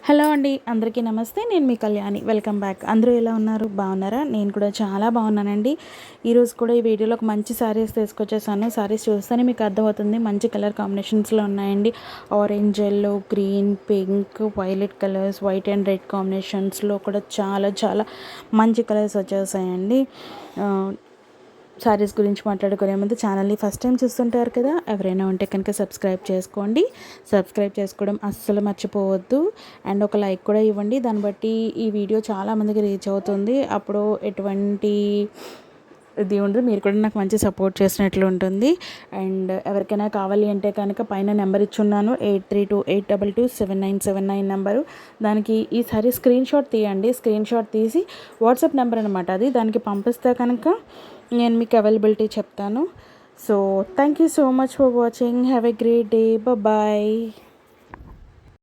Hello అండి, అందరికీ నమస్తే. నేను మీ కళ్యాణి. Welcome back. అందరూ ఎలా ఉన్నారు? బాగున్నారా? నేను కూడా చాలా బాగున్నానండి. ఈరోజు కూడా ఈ వీడియోలో ఒక మంచి శారీస్ తీసుకొచ్చేసాను. శారీస్ చూస్తేనే మీకు అర్థమవుతుంది, మంచి కలర్ కాంబినేషన్స్లో ఉన్నాయండి. Orange, yellow, green, pink, violet colours, white and red కాంబినేషన్స్లో కూడా చాలా చాలా మంచి కలర్స్ వచ్చేసాయండి. శారీస్ గురించి మాట్లాడుకునే ముందు ఛానల్ని ఫస్ట్ టైం చూస్తుంటారు కదా, ఎవరైనా ఉంటే కనుక సబ్స్క్రైబ్ చేసుకోండి. సబ్స్క్రైబ్ చేసుకోవడం అస్సలు మర్చిపోవద్దు. అండ్ ఒక లైక్ కూడా ఇవ్వండి. దాన్ని బట్టి ఈ వీడియో చాలామందికి రీచ్ అవుతుంది. అప్పుడు ఎటువంటి ఇది ఉండదు, మీరు కూడా నాకు మంచి సపోర్ట్ చేసినట్లు ఉంటుంది. అండ్ ఎవరికైనా కావాలి అంటే కనుక పైన నెంబర్ ఇచ్చున్నాను, 8328227979 నెంబరు. దానికి ఈ సారీ స్క్రీన్ షాట్ తీయండి. స్క్రీన్ షాట్ తీసి వాట్సాప్ నెంబర్ అనమాట అది, దానికి పంపిస్తే కనుక నేను మీకు అవైలబిలిటీ చెప్తాను. So thank you so much for watching. Have a great day. Bye.